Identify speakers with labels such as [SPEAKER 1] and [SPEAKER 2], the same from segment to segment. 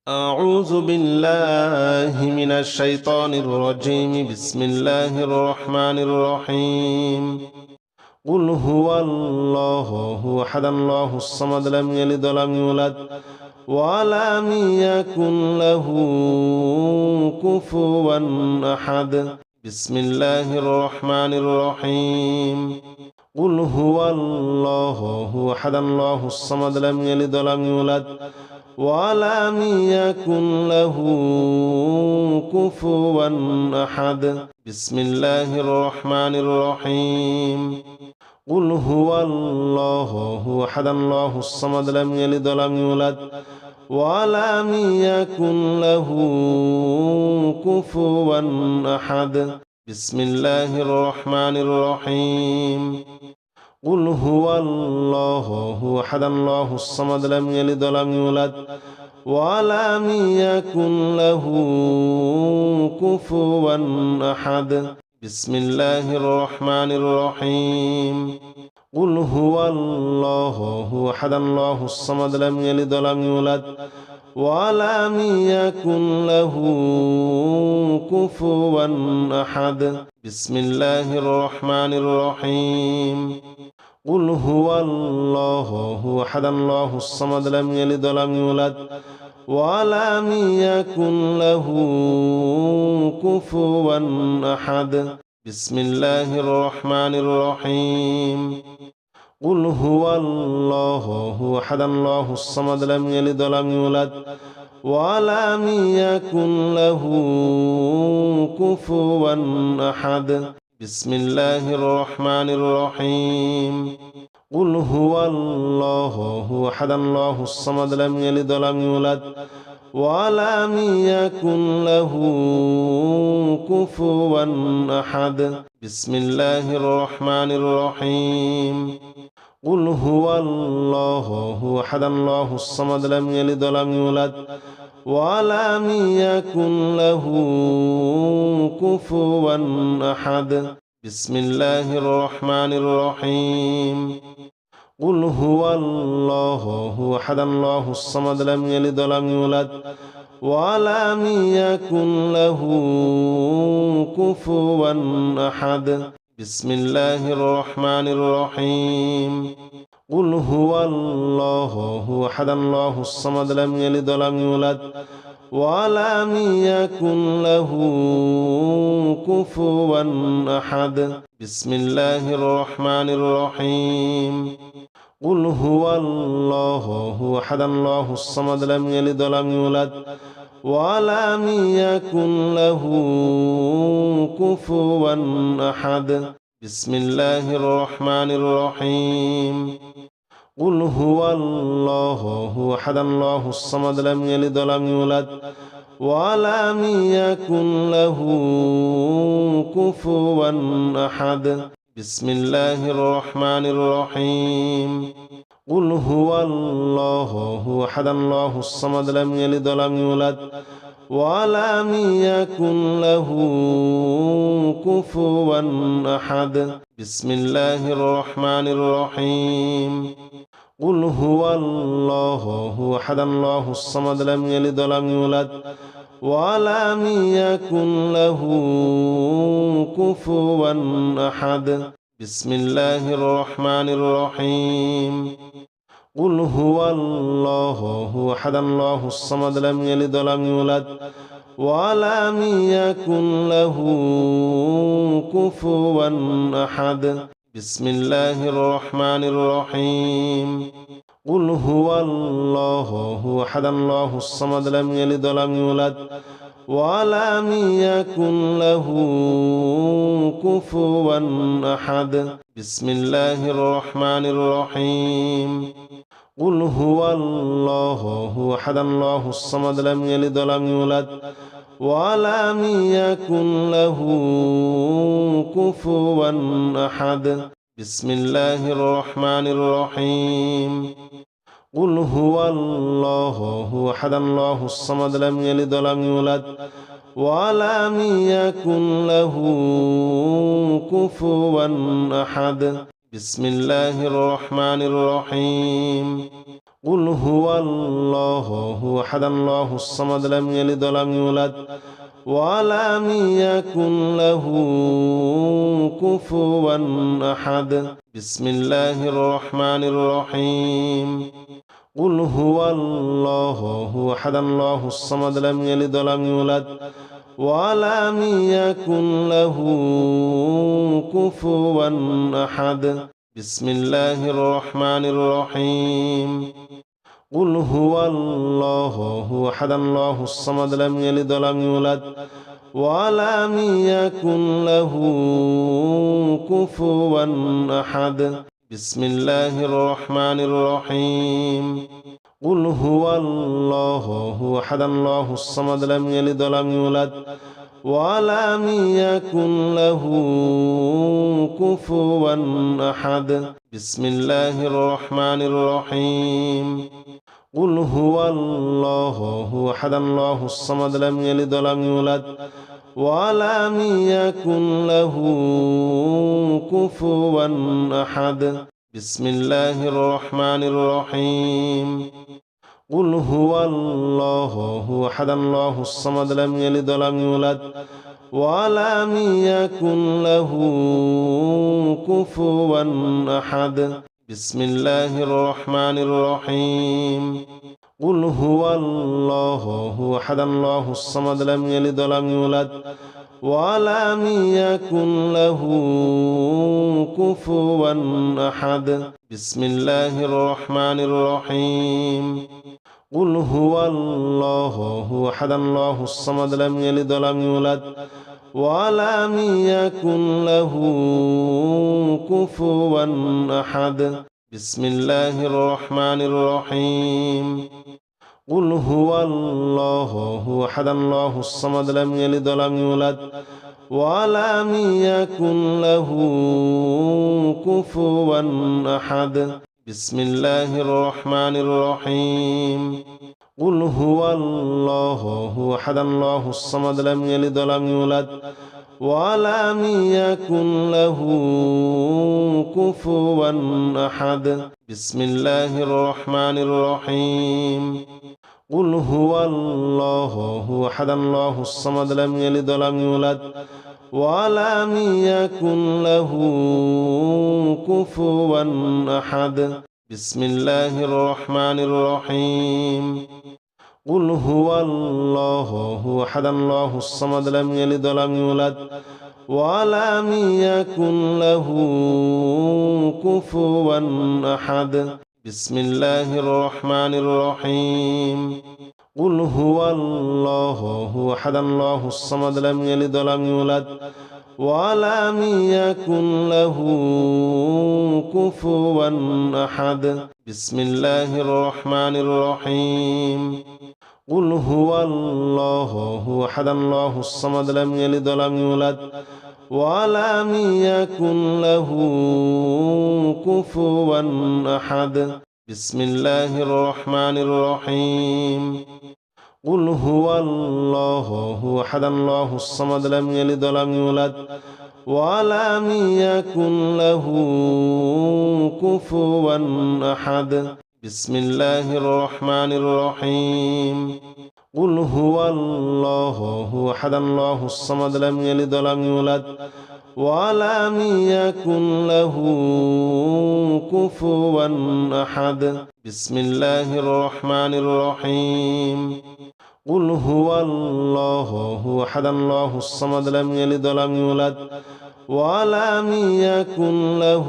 [SPEAKER 1] أعوذ بالله من الشيطان الرجيم. بسم الله الرحمن الرحيم. قل هو الله أحد الله الصمد لم يلد ولم يولد ولم يكن له كفوا أحد. بسم الله الرحمن الرحيم. قل هو الله أحد الله الصمد لم يلد ولم يولد ولم يكن له كفوا أحد. بسم الله الرحمن الرحيم. قل هو الله أحد الله الصمد لم يلد ولم يولد ولم يكن له كفوا أحد. بسم الله الرحمن الرحيم. قل هو الله أحد الله الصمد لم يلد ولم يولد ولم يكن له كفوا أحد. بسم الله الرحمن الرحيم. قل هو الله أحد الله الصمد لم يلد ولم يولد ولم يكن له كفوا أحد. بسم الله الرحمن الرحيم. قل هو الله أحد الله الصمد لم يلد ولم يولد ولم يكن له كفوا أحد. بسم الله الرحمن الرحيم. قل هو الله أحد الله الصمد لم يلد ولم يولد ولم يكن له كفوا أحد. بسم الله الرحمن الرحيم. قل هو الله أحد الله الصمد لم يلد ولم يولد ولم يكن له كفوا أحد. بسم الله الرحمن الرحيم. قل هو الله أحد الله الصمد لم يلد ولم يولد ولم يكن له كفوا أحد. بسم الله الرحمن الرحيم. قل هو الله أحد الله الصمد لم يلد ولم يولد ولم يكن له كفوا أحد. بسم الله الرحمن الرحيم. قل هو الله أحد الله الصمد لم يلد ولم يولد ولم يكن له كفوا أحد. بسم الله الرحمن الرحيم. قل هو الله أحد الله الصمد لم يلد ولم يولد ولم يكن له كفوا أحد. بسم الله الرحمن الرحيم. قل هو الله أحد الله الصمد لم يلد ولم يولد ولم يكن له كفوا أحد. بسم الله الرحمن الرحيم. قل هو الله أحد الله الصمد لم يلد ولم يولد ولم يكن له كفوا أحد. بسم الله الرحمن الرحيم. قل هو الله أحد الله الصمد لم يلد ولم يولد ولم يكن له كفوا أحد. بسم الله الرحمن الرحيم. قل هو الله أحد الله الصمد لم يلد ولم يولد ولم يكن له كفوا أحد. بسم الله الرحمن الرحيم. قل هو الله أحد الله الصمد لم يلد ولم يولد ولم يكن له كفوا أحد. بسم الله الرحمن الرحيم. قل هو الله أحد الله الصمد لم يلد ولم يولد ولم يكن له كفوا أحد. بسم الله الرحمن الرحيم. قل هو الله أحد الله الصمد لم يلد ولم يولد ولم يكن له كفوا أحد. بسم الله الرحمن الرحيم. قل هو الله أحد الله الصمد لم يلد ولم يولد ولم يكن له كفوا أحد بسم الله الرحمن الرحيم قل هو الله أحد الله الصمد لم يلد ولم يولد ولم يكن له كفوا أحد بسم الله الرحمن الرحيم قل هو الله أحد الله الصمد لم يلد ولم يولد ولم يكن له كفوا أحد بسم الله الرحمن الرحيم قل هو الله أحد الله الصمد لم يلد ولم يولد ولم يكن له كفوا أحد بسم الله الرحمن الرحيم قل هو الله أحد الله الصمد لم يلد ولم يولد ولم يكن له كفوا أحد بسم الله الرحمن الرحيم قل هو الله أحد الله الصمد لم يلد ولم يولد ولم يكن له كفوا أحد بسم الله الرحمن الرحيم قل هو الله أحد الله الصمد لم يلد ولم يولد ولم يكن له كفوا أحد بسم الله الرحمن الرحيم قل هو الله أحد الله الصمد لم يلد ولم يولد ولم يكن له كفوا أحد بسم الله الرحمن الرحيم قل هو الله أحد الله الصمد لم يلد ولم يولد ولم يكن له كفوا أحد بسم الله الرحمن الرحيم قل هو الله أحد الله الصمد لم يلد ولم يولد ولم يكن له كفوا أحد بسم الله الرحمن الرحيم قل هو الله أحد الله الصمد لم يلد ولم يولد ولم يكن له كفوا أحد بسم الله الرحمن الرحيم قل هو الله أحد الله الصمد لم يلد ولم يولد ولم يكن له كفوا أحد بسم الله الرحمن الرحيم قل هو الله أحد الله الصمد لم يلد ولم يولد ولم يكن له كفوا أحد بسم الله الرحمن الرحيم قل هو الله أحد الله الصمد لم يلد ولم يولد ولم يكن له كفوا أحد بسم الله الرحمن الرحيم قل هو الله أحد الله الصمد لم يلد ولم يولد ولم يكن له كفوا أحد بسم الله الرحمن الرحيم قل هو الله أحد الله الصمد لم يلد ولم يولد ولم يكن له كفوا أحد بسم الله الرحمن الرحيم قل هو الله أحد الله الصمد لم يلد ولم يولد ولم يكن له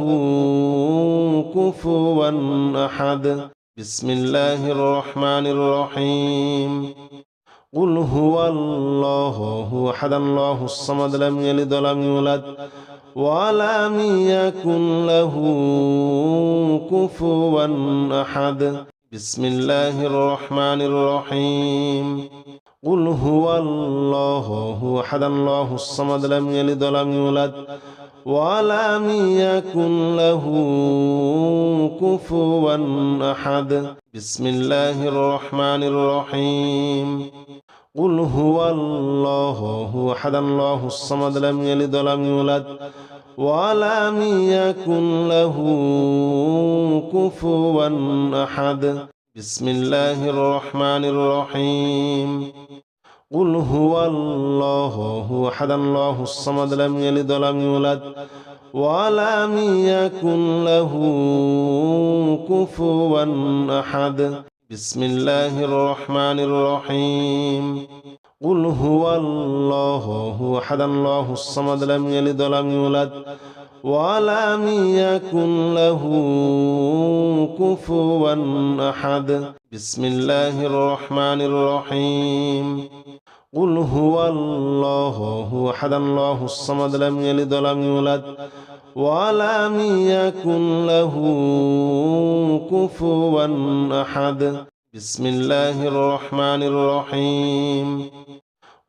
[SPEAKER 1] كفوا أحد بسم الله الرحمن الرحيم قل هو الله أحد الله الصمد لم يلد ولم يولد ولم يكن له كفوا أحد بسم الله الرحمن الرحيم قل هو الله أحد الله الصمد لم يلد ولم يولد ولم يكن له كفوا أحد بسم الله الرحمن الرحيم قل هو الله أحد الله الصمد لم يلد ولم يولد ولم يكن له كفوا أحد بسم الله الرحمن الرحيم قل هو الله أحد الله الصمد لم يلد ولم يولد ولم يكن له كفوا أحد بسم الله الرحمن الرحيم قل هو الله أحد الله الصمد لم يلد ولم يولد ولم يكن له كفوا أحد بسم الله الرحمن الرحيم قل هو الله أحد الله الصمد لم يلد ولم يولد ولم يكن له كفوا أحد بسم الله الرحمن الرحيم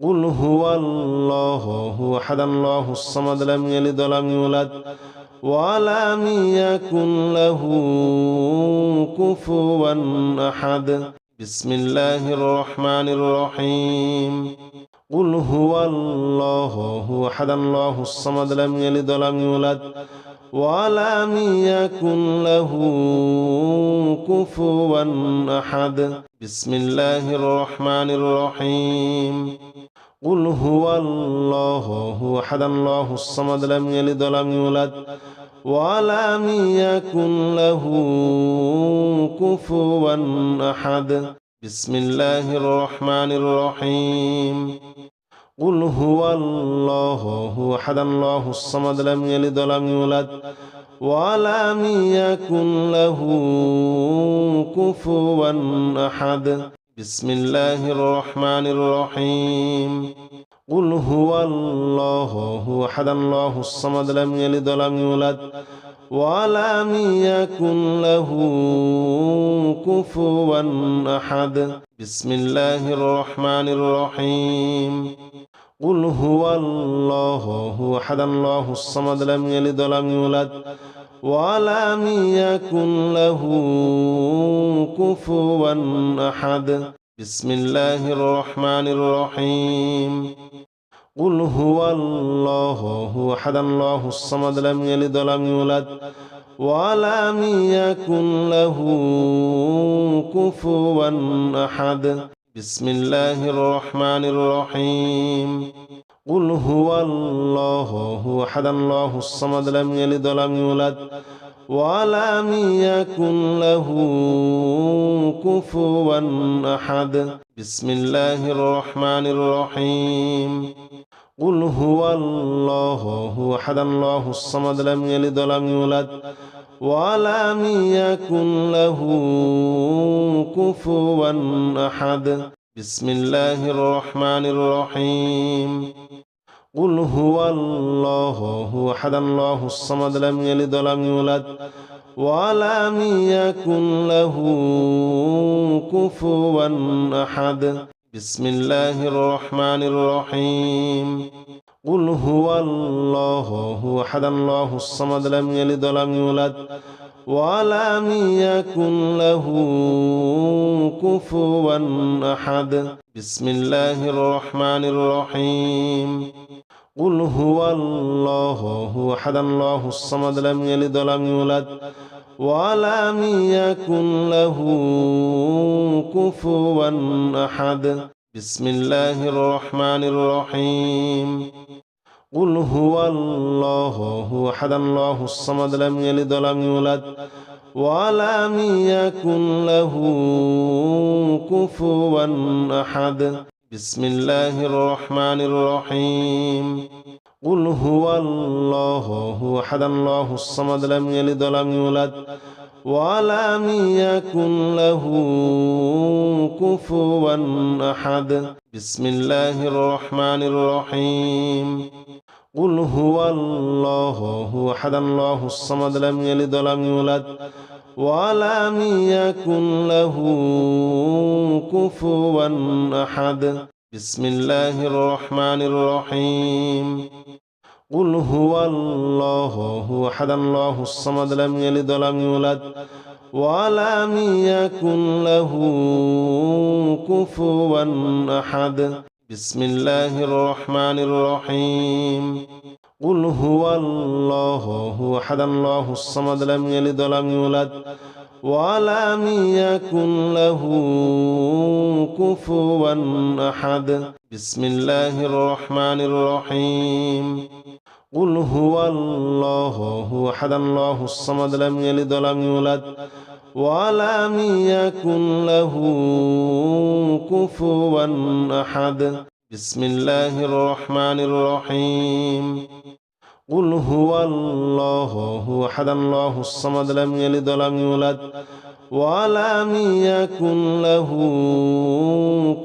[SPEAKER 1] قل هو الله أحد الله الصمد لم يلد ولم يولد ولم يكن له كفوا أحد بسم الله الرحمن الرحيم قل هو الله أحد الله الصمد لم يلد ولم يولد ولم يكن له كفوا أحد بسم الله الرحمن الرحيم قل هو الله أحد الله الصمد لم يلد ولم يولد ولم يكن له كفوا أحد بسم الله الرحمن الرحيم قل هو الله أحد الله الصمد لم يلد ولم يولد ولم يكن له كفوا أحد بسم الله الرحمن الرحيم قل هو الله أحد الله الصمد لم يلد ولم يولد ولم يكن له كفوا أحد بسم الله الرحمن الرحيم قل هو الله أحد الله الصمد لم يلد ولم يولد ولم يكن له كفوا أحد بسم الله الرحمن الرحيم قل هو الله أحد الله الصمد لم يلد ولم يولد ولم يكن له كفوا أحد بسم الله الرحمن الرحيم قل هو الله أحد الله الصمد لم يلد ولم يولد ولم يكن له كفوا أحد بسم الله الرحمن الرحيم قل هو الله أحد الله الصمد لم يلد ولم يولد ولم يكن له كفوا أحد بسم الله الرحمن الرحيم قل هو الله أحد الله الصمد لم يلد ولم يولد ولم يكن له كفوا أحد بسم الله الرحمن الرحيم قل هو الله أحد الله الصمد لم يلد ولم يولد ولم يكن له كفوا أحد بسم الله الرحمن الرحيم قل هو الله أحد الله الصمد لم يلد ولم يولد ولم يكن له كفوا أحد بسم الله الرحمن الرحيم قل هو الله أحد الله الصمد لم يلد ولم يولد ولم يكن له كفوا أحد بسم الله الرحمن الرحيم قل هو الله أحد الله الصمد لم يلد ولم يولد ولم يكن له كفوا أحد بسم الله الرحمن الرحيم قل هو الله أحد الله الصمد لم يلد ولم يولد ولم يكن له كفوا أحد بسم الله الرحمن الرحيم قل هو الله أحد الله الصمد لم يلد ولم يولد ولم يكن له كفوا أحد بسم الله الرحمن الرحيم قل هو الله أحد الله الصمد لم يلد ولم يولد ولم يكن له كفوا أحد بسم الله الرحمن الرحيم قل هو الله أحد الله الصمد لم يلد ولم يولد ولم يكن له كفوا أحد بسم الله الرحمن الرحيم قل هو الله أحد الله الصمد لم يلد ولم يولد ولم يكن له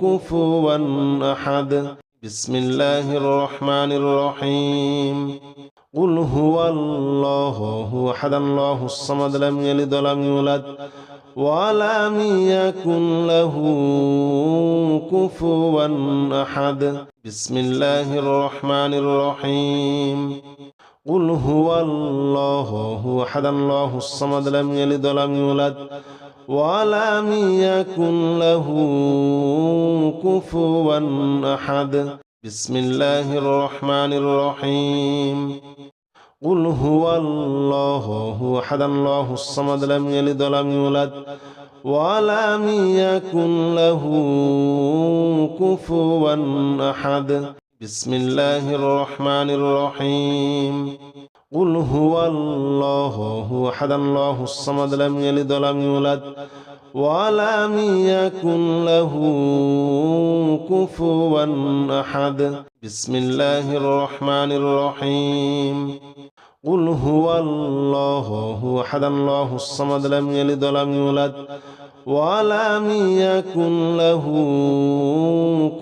[SPEAKER 1] كفوا أحد بسم الله الرحمن الرحيم قل هو الله أحد الله الصمد لم يلد ولم يولد ولم يكن له كفوا أحد بسم الله الرحمن الرحيم قل هو الله أحد الله الصمد لم يلد ولم يولد ولم يكن له كفوا أحد بسم الله الرحمن الرحيم قل هو الله أحد الله الصمد لم يلد ولم يولد ولم يكن له كفوا أحد بسم الله الرحمن الرحيم قل هو الله أحد الله الصمد لم يلد ولم يولد ولم يكن له كفوا أحد بسم الله الرحمن الرحيم قل هو الله أحد الله الصمد لم يلد ولم يولد ولم يكن له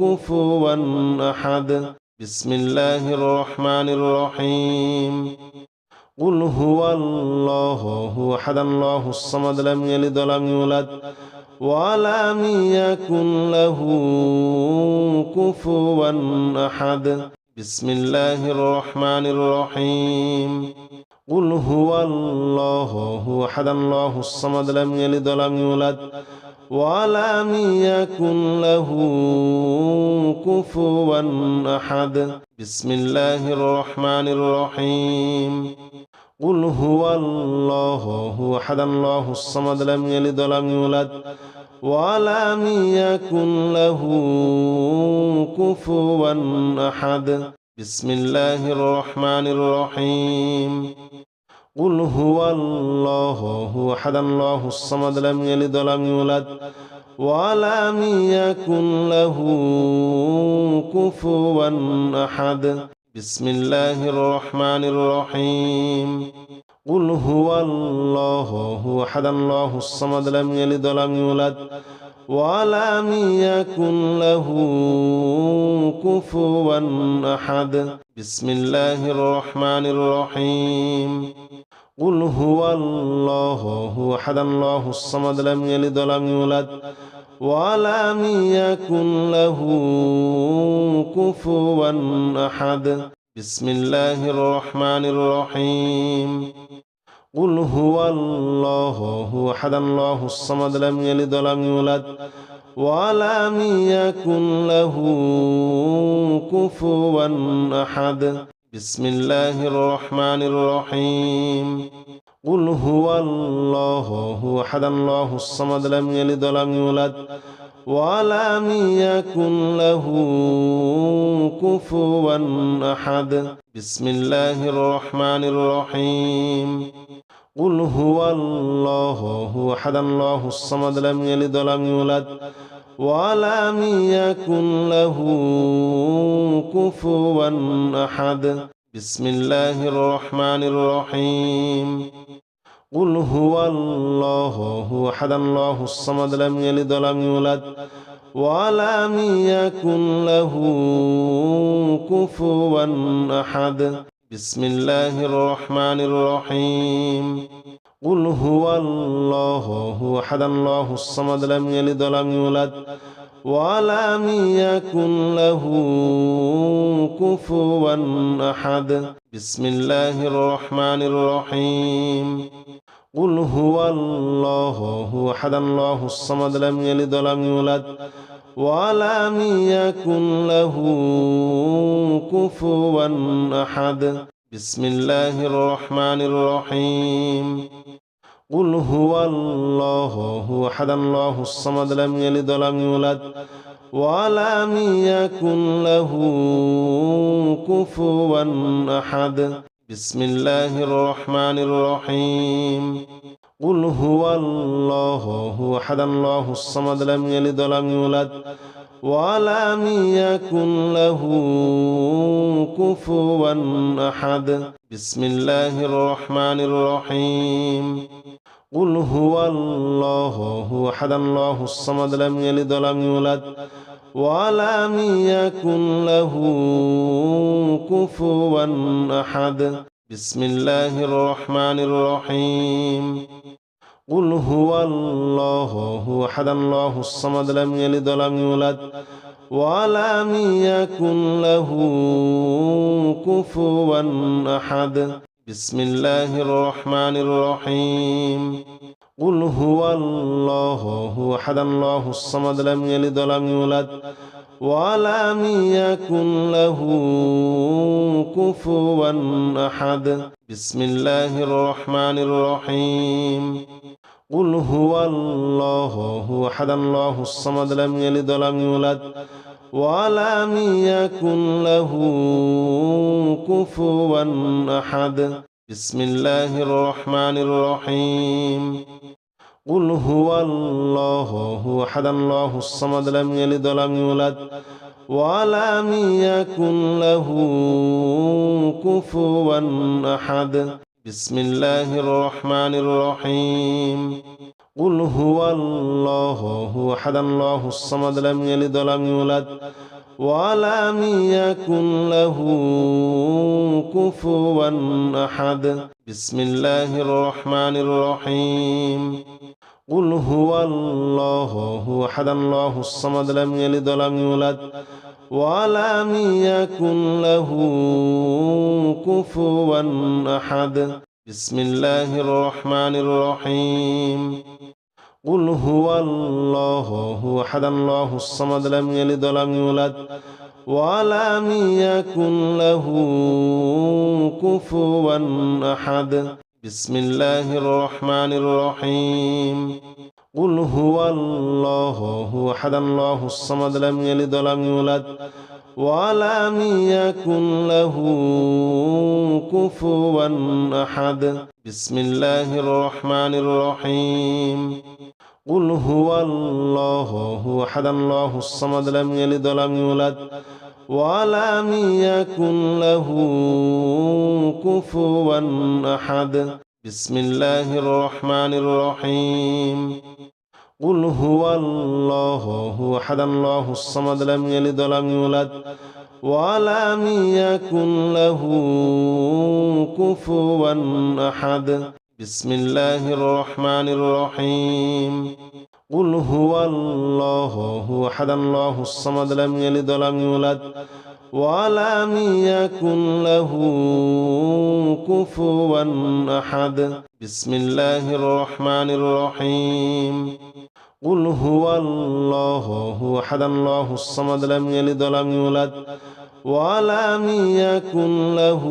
[SPEAKER 1] كفوا أحد بسم الله الرحمن الرحيم قل هو الله أحد الله الصمد لم يلد ولم يولد ولم يكن له كفوا أحد بسم الله الرحمن الرحيم قل هو الله أحد الله الصمد لم يلد ولم يولد ولم يكن له كفوا أحد بسم الله الرحمن الرحيم قل هو الله أحد الله الصمد لم يلد ولم يولد ولم يكن له كفوا أحد بسم الله الرحمن الرحيم قل هو الله أحد الله الصمد لم يلد ولم يولد ولم يكن له كفوا أحد بسم الله الرحمن الرحيم قل هو الله أحد الله الصمد لم يلد ولم يولد ولم يكن له كفوا أحد بسم الله الرحمن الرحيم قل هو الله أحد الله الصمد لم يلد ولم يولد ولم يكن له كفوا أحد بسم الله الرحمن الرحيم قل هو الله أحد الله الصمد لم يلد ولم يولد ولم يكن له كفوا أحد بسم الله الرحمن الرحيم قل هو الله أحد الله الصمد لم يلد ولم يولد ولم يكن له كفوا أحد بسم الله الرحمن الرحيم قل هو الله أحد الله الصمد لم يلد ولم يولد ولم يكن له كفوا أحد بسم الله الرحمن الرحيم قل هو الله أحد الله الصمد لم يلد ولم يولد ولم يكن له كفوا أحد بسم الله الرحمن الرحيم قل هو الله أحد الله الصمد لم يلد ولم يولد ولم يكن له كفوا أحد بسم الله الرحمن الرحيم قل هو الله أحد الله الصمد لم يلد ولم يولد ولم يكن له كفوا أحد بسم الله الرحمن الرحيم قل هو الله أحد الله الصمد لم يلد ولم يولد ولم يكن له كفوا أحد بسم الله الرحمن الرحيم قل هو الله أحد الله الصمد لم يلد ولم يولد ولم يكن له كفوا أحد بسم الله الرحمن الرحيم قل هو الله أحد الله الصمد لم يلد ولم يولد ولم يكن له كفوا أحد بسم الله الرحمن الرحيم قل هو الله أحد الله الصمد لم يلد ولم يولد ولم يكن له كفوا أحد بسم الله الرحمن الرحيم قل هو الله أحد الله الصمد لم يلد ولم يولد ولم يكن له كفوا أحد بسم الله الرحمن الرحيم قل هو الله أحد الله الصمد لم يلد ولم يولد ولم يكن له كفوا أحد بسم الله الرحمن الرحيم قل هو الله أحد الله الصمد لم يلد ولم يولد ولم يكن له كفوا أحد بسم الله الرحمن الرحيم قل هو الله أحد الله الصمد لم يلد ولم يولد ولم يكن له كفوا أحد بسم الله الرحمن الرحيم قل هو الله أحد الله الصمد لم يلد ولم يولد ولم يكن له كفوا أحد بسم الله الرحمن الرحيم قل هو الله أحد الله الصمد لم يلد ولم يولد ولم يكن له كفوا أحد بسم الله الرحمن الرحيم قل هو الله أحد الله الصمد لم يلد ولم يولد ولم يكن له كفوا أحد بسم الله الرحمن الرحيم قل هو الله أحد الله الصمد لم يلد ولم يولد ولم يكن له كفوا أحد بسم الله الرحمن الرحيم قل هو الله أحد الله الصمد لم يلد ولم يولد ولم يكن له كفوا أحد بسم الله الرحمن الرحيم قل هو الله أحد الله الصمد لم يلد ولم يولد ولم يكن له كفوا أحد بسم الله الرحمن الرحيم قل هو الله أحد الله الصمد لم يلد ولم يولد ولم يكن له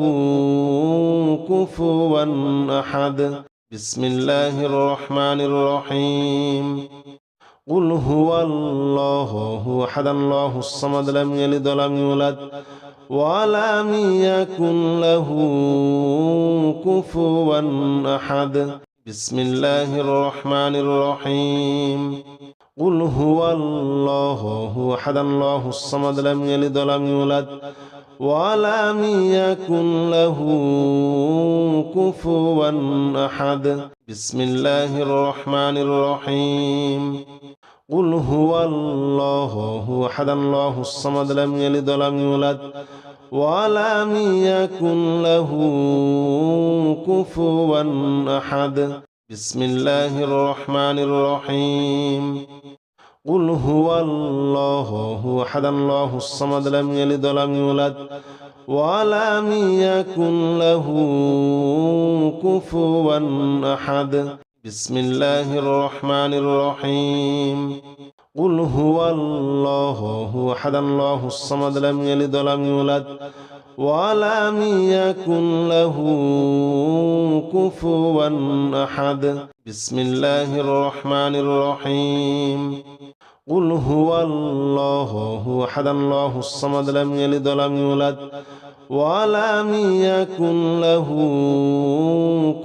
[SPEAKER 1] كفوا أحد بسم الله الرحمن الرحيم قل هو الله أحد الله الصمد لم يلد ولم يولد ولم يكن له كفوا أحد بسم الله الرحمن الرحيم قل هو الله أحد الله الصمد لم يلد ولم يولد ولم يكن له كفوا أحد بسم الله الرحمن الرحيم قل هو الله أحد الله الصمد لم يلد ولم يولد ولم يكن له كفوا أحد بسم الله الرحمن الرحيم قل هو الله أحد الله الصمد لم يلد ولم يولد ولم يكن له كفوا أحد بسم الله الرحمن الرحيم قل هو الله أحد الله الصمد لم يلد ولم يولد ولم يكن له كفوا أحد بسم الله الرحمن الرحيم قل هو الله أحد الله الصمد لم يلد ولم يولد ولم يكن له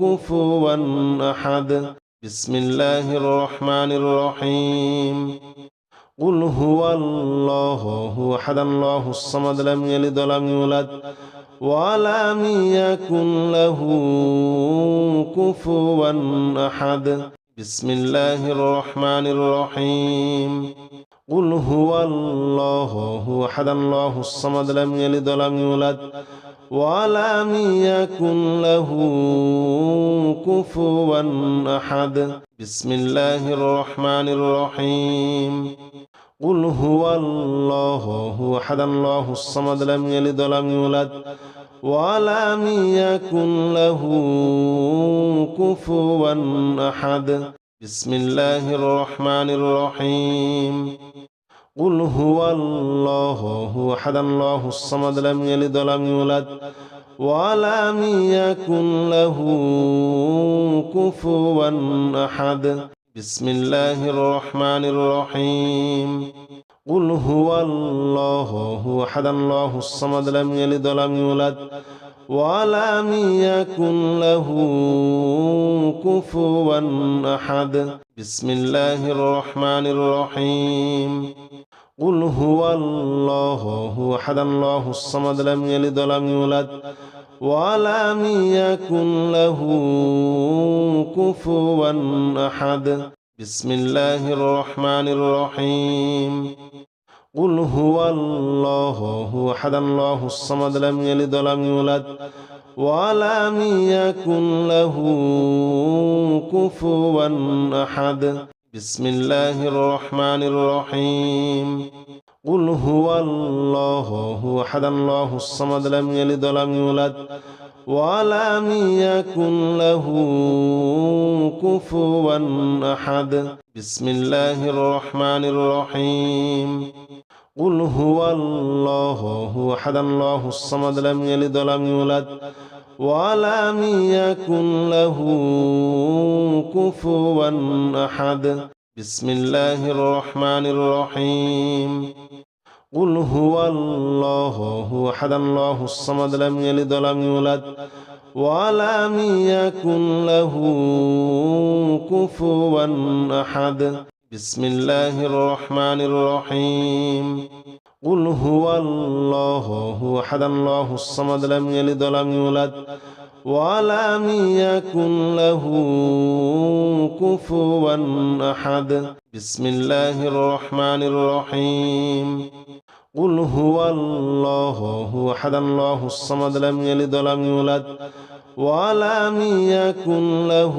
[SPEAKER 1] كفوا أحد بسم الله الرحمن الرحيم قل هو الله أحد الله الصمد لم يلد ولم يولد ولم يكن له كفوا أحد بسم الله الرحمن الرحيم قل هو الله أحد الله الصمد لم يلد ولم يولد ولم يكن له كفوا أحد بسم الله الرحمن الرحيم قل هو الله أحد الله الصمد لم يلد ولم يولد ولم يكن له كفوا أحد بسم الله الرحمن الرحيم قل هو الله أحد الله الصمد لم يلد ولم يولد ولم يكن له كفوا أحد بسم الله الرحمن الرحيم قل هو الله أحد الله الصمد لم يلد ولم يولد ولم يكن له كفوا أحد بسم الله الرحمن الرحيم قل هو الله أحد الله الصمد لم يلد ولم يولد ولم يكن له كفوا أحد بسم الله الرحمن الرحيم قل هو الله أحد الله الصمد لم يلد ولم يولد ولم يكن له كفوا أحد بسم الله الرحمن الرحيم قل هو الله أحد الله الصمد لم يلد ولم يولد ولم يكن له كفوا أحد بسم الله الرحمن الرحيم قل هو الله أحد الله الصمد لم يلد ولم يولد ولم يكن له كفوا أحد بسم الله الرحمن الرحيم قل هو الله أحد الله الصمد لم يلد ولم يولد ولم يكن له كفوا أحد بسم الله الرحمن الرحيم قل هو الله أحد الله الصمد لم يلد ولم يولد ولم يكن له كفوا أحد بسم الله الرحمن الرحيم قل هو الله أحد الله الصمد لم يلد ولم يولد ولم يكن له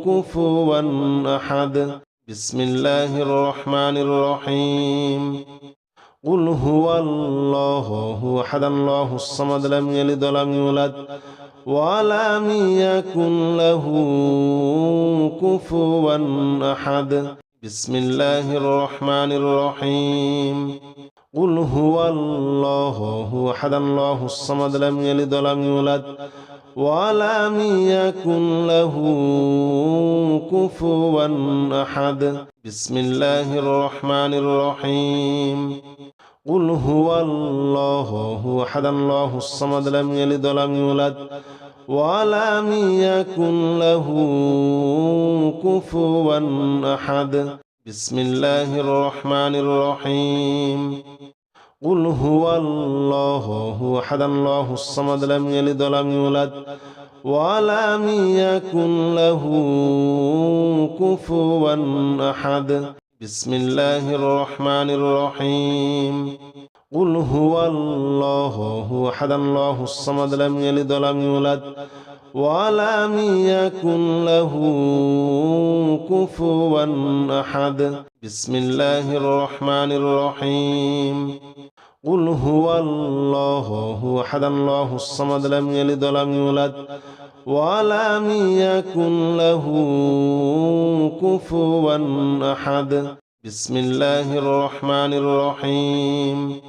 [SPEAKER 1] كفوا أحد بسم الله الرحمن الرحيم قل هو الله أحد الله الصمد لم يلد ولم يولد ولم يكن له كفوا أحد بسم الله الرحمن الرحيم قل هو الله أحد الله الصمد لم يلد ولم يولد ولم يكن له كفوا أحد بسم الله الرحمن الرحيم قل هو الله أحد الله الصمد لم يلد ولم يولد ولم يكن له كفوا أحد بسم الله الرحمن الرحيم قل هو الله أحد الله الصمد لم يلد ولم يولد ولم يكن له كفوا أحد بسم الله الرحمن الرحيم قل هو الله أحد الله الصمد لم يلد ولم يولد ولم يكن له كفوا أحد بسم الله الرحمن الرحيم قل هو الله أحد الله الصمد لم يلد ولم يولد ولم يكن له كفوا أحد بسم الله الرحمن الرحيم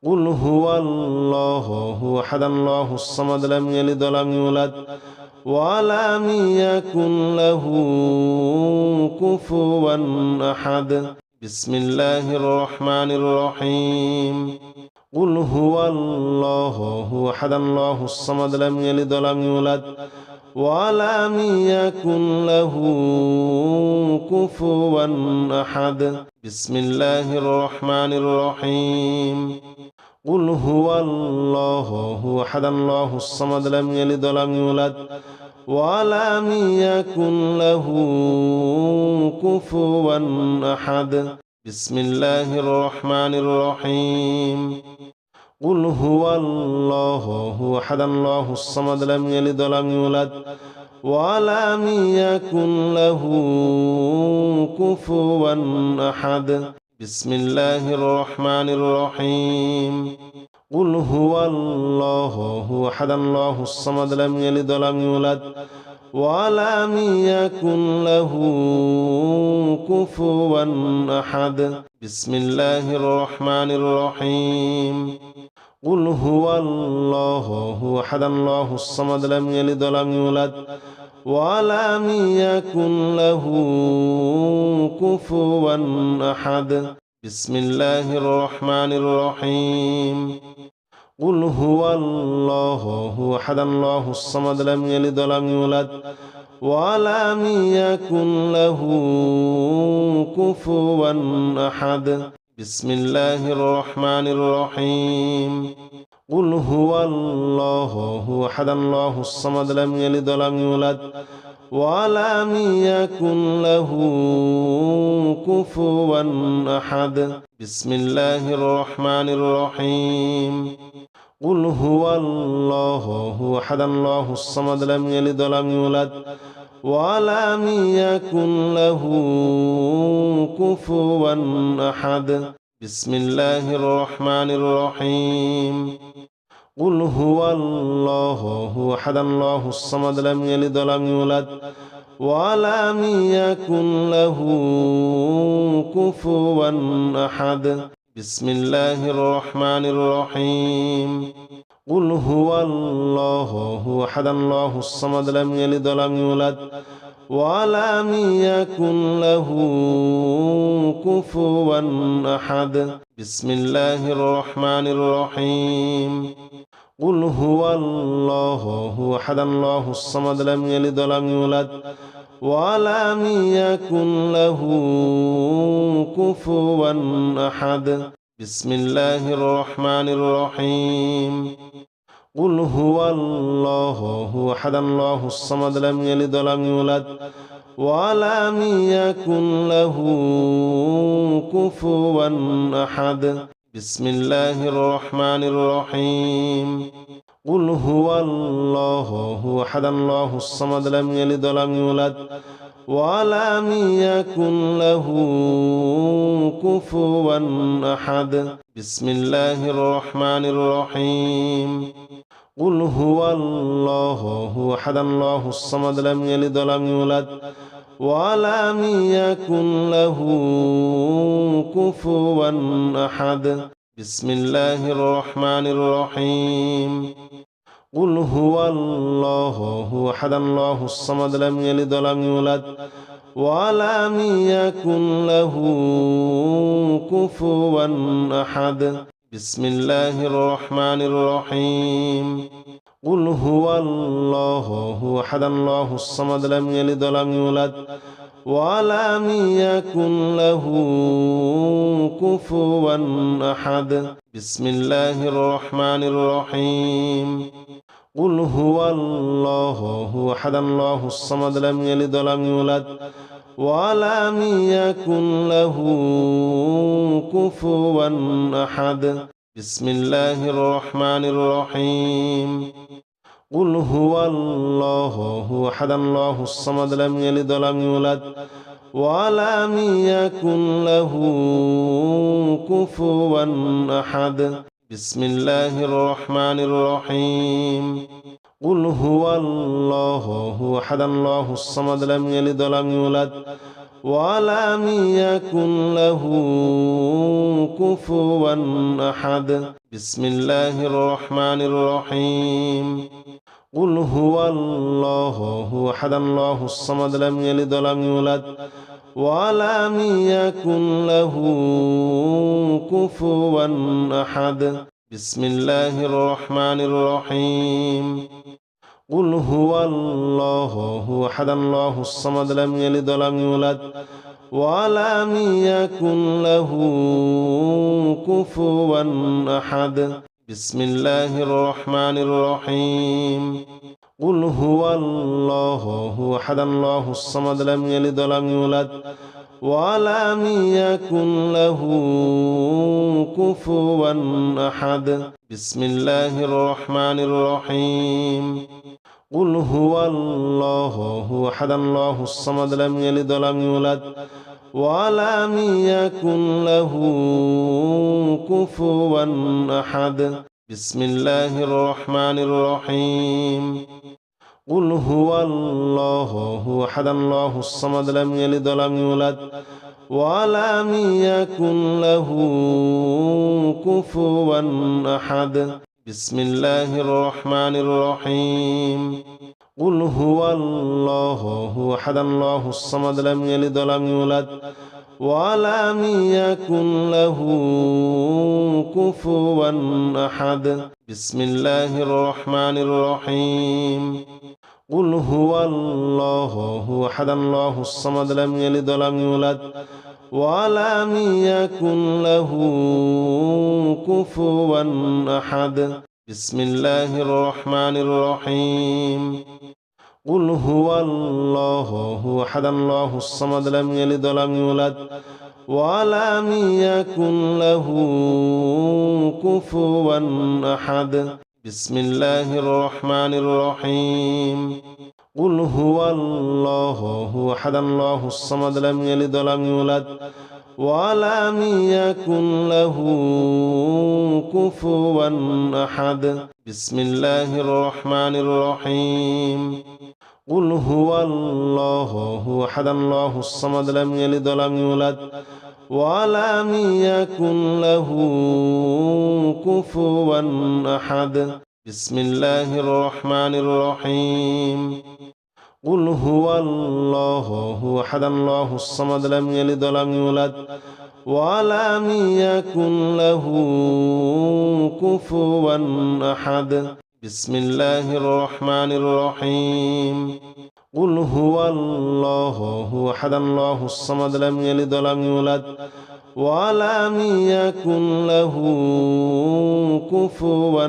[SPEAKER 1] قل هو الله أحد الله الصمد لم يلد ولم يولد ولم يكن له كفوا أحد بسم الله الرحمن الرحيم قل هو الله أحد الله الصمد لم يلد ولم يولد ولم يكن له كفوا أحد بسم الله الرحمن الرحيم قل هو الله أحد الله الصمد لم يلد ولم يولد ولم يكن له كفوا أحد بسم الله الرحمن الرحيم قل هو الله أحد الله الصمد لم يلد ولم يولد ولم يكن له كفوا أحد بسم الله الرحمن الرحيم قل هو الله أحد الله الصمد لم يلد ولم يولد ولم يكن له كفوا أحد بسم الله الرحمن الرحيم قل هو الله أحد الله الصمد لم يلد ولم يولد ولم يكن له كفوا أحد بسم الله الرحمن الرحيم قل هو الله أحد الله الصمد لم يلد ولم يولد ولم يكن له كفوا أحد بسم الله الرحمن الرحيم قل هو الله أحد الله الصمد لم يلد ولم يولد ولم يكن له كفوا أحد بسم الله الرحمن الرحيم قل هو الله أحد الله الصمد لم يلد ولم يولد ولم يكن له كفوا أحد بسم الله الرحمن الرحيم قل هو الله أحد الله الصمد لم يلد ولم يولد ولم يكن له كفوا أحد بسم الله الرحمن الرحيم قل هو الله أحد الله الصمد لم يلد ولم يولد ولم يكن له كفوا أحد بسم الله الرحمن الرحيم قل هو الله أحد الله الصمد لم يلد ولم يولد ولم يكن له كفوا أحد بسم الله الرحمن الرحيم قل هو الله أحد الله الصمد لم يلد ولم يولد ولم يكن له كفوا أحد بسم الله الرحمن الرحيم قل هو الله أحد الله الصمد لم يلد ولم يولد ولم يكن له كفوا أحد بسم الله الرحمن الرحيم قل هو الله أحد الله الصمد لم يلد ولم يولد ولم يكن له كفوا أحد بسم الله الرحمن الرحيم قل هو الله أحد الله الصمد لم يلد ولم يولد ولم يكن له كفوا أحد بسم الله الرحمن الرحيم قل هو الله أحد الله الصمد لم يلد ولم يولد ولم يكن له كفوا أحد بسم الله الرحمن الرحيم قل هو الله أحد الله الصمد لم يلد ولم يولد ولم يكن له كفوا أحد بسم الله الرحمن الرحيم قل هو الله أحد الله الصمد لم يلد ولم يولد ولم يكن له كفوا أحد بسم الله الرحمن الرحيم قل هو الله أحد الله الصمد لم يلد ولم يولد ولم يكن له كفوا أحد بسم الله الرحمن الرحيم قل هو الله أحد الله الصمد لم يلد ولم يولد ولم يكن له كفوا أحد بسم الله الرحمن الرحيم قل هو الله أحد الله الصمد لم يلد ولم يولد ولم يكن له كفوا أحد بسم الله الرحمن الرحيم قل هو الله أحد الله الصمد لم يلد ولم يولد ولم يكن له كفوا أحد بسم الله الرحمن الرحيم قل هو الله أحد الله الصمد لم يلد ولم يولد ولم يكن له كفوا أحد بسم الله الرحمن الرحيم قل هو الله أحد الله الصمد لم يلد ولم يولد ولم يكن له كفوا أحد بسم الله الرحمن الرحيم قل هو الله أحد الله الصمد لم يلد ولم يولد ولم يكن له كفوا أحد بسم الله الرحمن الرحيم قل هو الله أحد الله الصمد لم يلد ولم يولد ولم يكن له كفوا أحد بسم الله الرحمن الرحيم قل هو الله أحد الله الصمد لم يلد ولم يولد ولم يكن له كفوا أحد بسم الله الرحمن الرحيم قل هو الله أحد الله الصمد لم يلد ولم يولد ولم يكن له كفوا أحد بسم الله الرحمن الرحيم قل هو الله أحد الله الصمد لم يلد ولم يولد ولم يكن له كفوا أحد بسم الله الرحمن الرحيم قل هو الله أحد الله الصمد لم يلد ولم يولد ولم يكن له كفوا أحد بسم الله الرحمن الرحيم قل هو الله أحد الله الصمد لم يلد ولم يولد ولم يكن له كفوا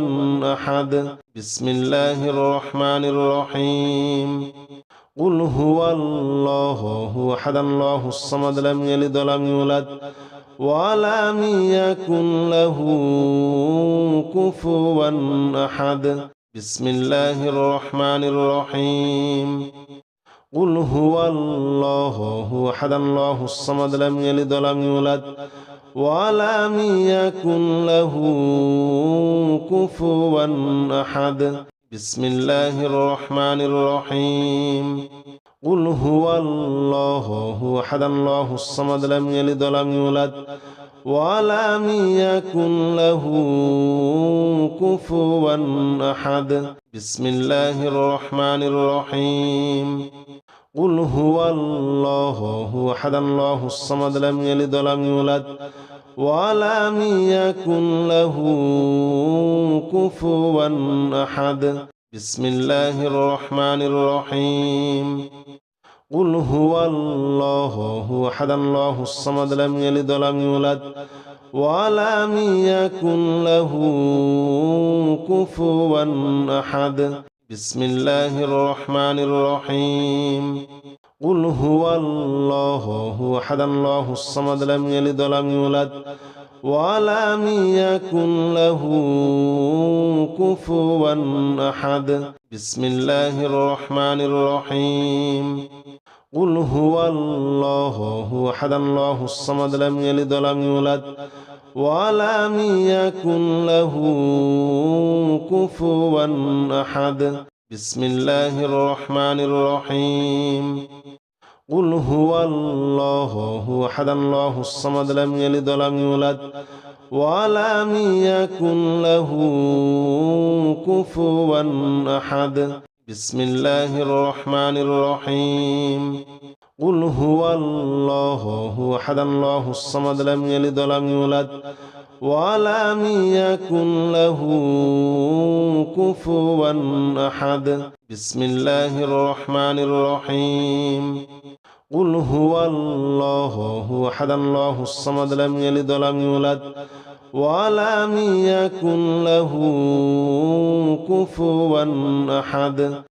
[SPEAKER 1] أحد بسم الله الرحمن الرحيم قل هو الله أحد الله الصمد لم يلد ولم يولد ولم يكن له كفوا أحد بسم الله الرحمن الرحيم قل هو الله أحد الله الصمد لم يلد ولم يولد ولم يكن له كفوا أحد بسم الله الرحمن الرحيم قل هو الله أحد الله الصمد لم يلد ولم يولد ولم يكن له كفوا أحد بسم الله الرحمن الرحيم قل هو الله أحد الله الصمد لم يلد ولم يولد ولم يكن له كفوا أحد بسم الله الرحمن الرحيم قل هو الله أحد الله الصمد لم يلد ولم يولد ولم يكن له كفوا أحد بسم الله الرحمن الرحيم قل هو الله أحد الله الصمد لم يلد ولم يولد ولم يكن له كفوا أحد بسم الله الرحمن الرحيم قل هو الله أحد الله الصمد لم يلد ولم يولد ولم يكن له كفوا أحد بسم الله الرحمن الرحيم قل هو الله أحد الله الصمد لم يلد ولم يولد ولم يكن له كفوا أحد بسم الله الرحمن الرحيم قل هو الله أحد الله الصمد لم يلد ولم يولد ولم يكن له كفوا أحد بسم الله الرحمن الرحيم قل هو الله أحد الله الصمد لم يلد ولم يولد ولم يكن له كفوا أحد